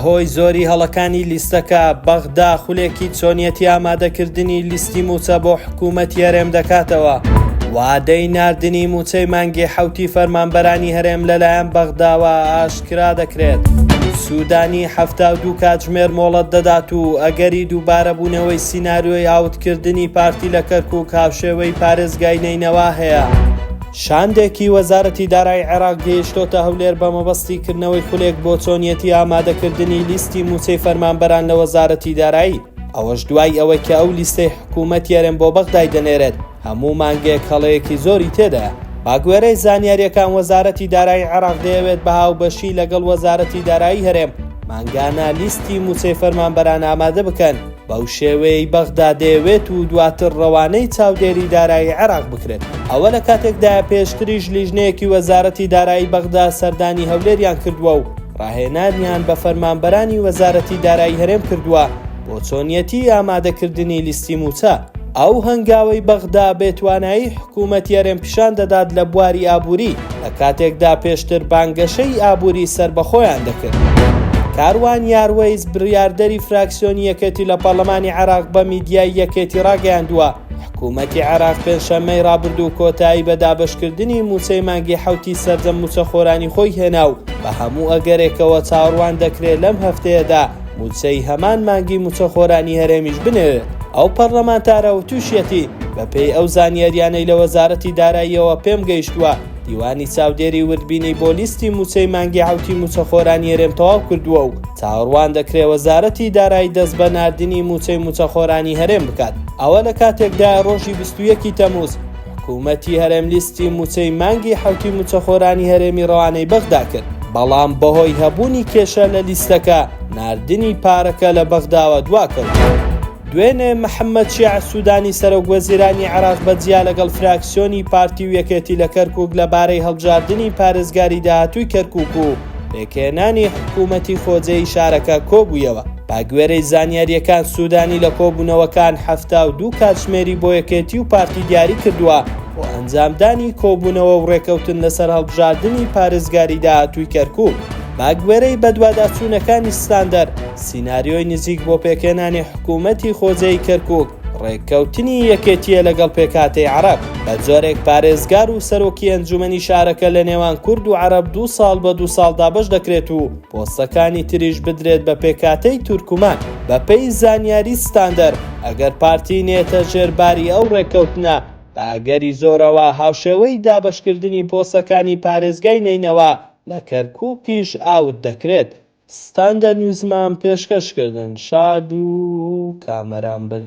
بەهۆی زۆری هەڵەکانی لیستەکە بەغدا خولێکی چۆنیەتی ئامادەکردنی لیستی موچە بۆ حکوومەتی هەرێم دەکاتەوە. وادەی ناردنی موچەی مانگی حەوتی فەرمانبەرانی هەرێم لەلایەن بەغداوە ئاشکرا دەکرێت. سوودانی 72 کاتژمێر مۆڵەت دەدات و ئەگەری دووبارەبوونەوەی سیناریۆی ئاوتکردنی پارتی لە کەرکووک هاوشێوەی پارێزگای نینەوە هەیە. شاندێکی وەزارەتی دارایی عێراق گەیشتۆتە هەولێر بە مەبەستی کردنەوەی خولێک بۆ چۆنیەتی ئامادەکردنی لیستی موچەی فەرمانبەران لە وەزارەتی دارایی. ئەوەش دوای ئەوەی کە ئەو لیستەی حکوومەتی هەرێم بۆ بەغدای دەنێرێت هەموو مانگێک هەڵەیەکی زۆری تێدایە. باگوێرەی زانیاریەکان وەزارەتی دارایی عێراق دەیەوێت بە هاوبەشی لەگەڵ وەزارەتی دارایی هەرێم مانگانە لیستی موچەی فەرمانبەران ئامادە بکەن. بەو شێوەیەی بەغدا دەیەوێت و دواتر ڕەوانەی چاودێری دارایی عێراق بکرێت. ئەوە لە کاتێکدا پێشتریش لیژنەیەکی وەزارەتی دارایی بەغدا سەردانی هەولێریان کردووە و ڕاهێنانیان بە فەرمانبەرانی وەزارەتی دارایی هەرێم کردووە بۆ چۆنیەتی ئامادەکردنی لیستی موچە. ئەو هەنگاوەی بەغدا بێتوانایی حکوومەتی هەرێم پیشان دەدات لە بواری ئابووری لە کاتێکدا پێشتر بانگەشەی ئابووری سەربەخۆیان دەکرد. کاروان یاروەیز بڕیاردەری فراکسیۆنی یەکێتی لە پەرلەمانی عێراق بە میدیای یەکێتی ڕاگەیاندووە حکوومەتی عێراق پێنجشەممەی ڕابردوو کۆتایی بە دابەشکردنی موچەی مانگی حەوتی سەردەم موچەخۆرانی خۆی هێنا و بە هەموو ئەگەرێکەوە چاوەڕوان دەکرێت لەم هەفتەیەدا موچەی هەمان مانگی موچەخۆرانی هەرێمیش بنێرێت. ئەو پەرلەمانتارە و تووشەتی بەپێی ئەو زانیاریانەی لە وەزارەتی داراییەوە پێم گەیشتووە دیوانی چاودێری وردبینی بۆ لیستی موچەی مانگی حەوتی موچەخۆرانی هەرێم تەواو کردووە و چاوەڕوان دەکرێت وەزارەتی دارایی دەست بە ناردنی موچەی موچەخۆرانی هەرێم بکات. ئەوە لە کاتێکدا ڕۆژی 21 تەمووز حکوومەتی هەرێم لیستی موچەی مانگی حەوتی موچەخۆرانی هەرێمی ڕەوانەی بەغدا کرد. بەڵام بەهۆی هەبوونی کێشە لە لیستەکە ناردنی پارەکە لە بەغداوە دواکەوت. دوێنێ محەممەد شیع سوودانی سەرۆکوەزیرانی عێراق بەجیا لەگەڵ فراکسیۆنی پارتی و یەکێتی لە کەرکووک لەبارەی هەڵبژاردننی پارێزگاری داهاتووی کەرکووک و پێکهێنانی حکوومەتی خۆجێی شارەکە کۆبوویەوە. باگوێرەی زانیاریەکان سوودانی لە کۆبوونەوەکان 72 کاتژمێری بۆ یەکێتی و پارتی دیاری کردووە بۆ ئەنجامدانی کۆبوونەوە و ڕێکەوتن لەسەر هەڵبژاردننی پارێزگاری داهاتووی کەرکووک. باگوێرەی بەدواداچوونەکانی ستاندەر سیناریۆی نزیک بۆ پێکهێنانی حکوومەتی خۆجێی کەرکووک ڕێککەوتنی یەکێتیە لەگەڵ پێکهاتەی عەرەب بە جۆرێک پارێزگار و سەرۆکی ئەنجومەنی شارەکە لە نێوان کورد و عەرەب 2 ساڵ بە 2 ساڵ دابەش دەکرێت و پۆستەکانی تریش بدرێت بە پێکهاتەی تورکمان. بەپێی زانیاری ستاندەر ئەگەر پارتی نێتە ژێرباری ئەو ڕێککەوتنە بە ئەگەری زۆرەوە هاوشێوەی دابەشکردنی پۆستەکانی پارێزگای نینەوە لە کەرکووکیش ئاوت دەکرێت. ستاندەر نیوزمان پێشکەشکردن شاد و کامەران بن.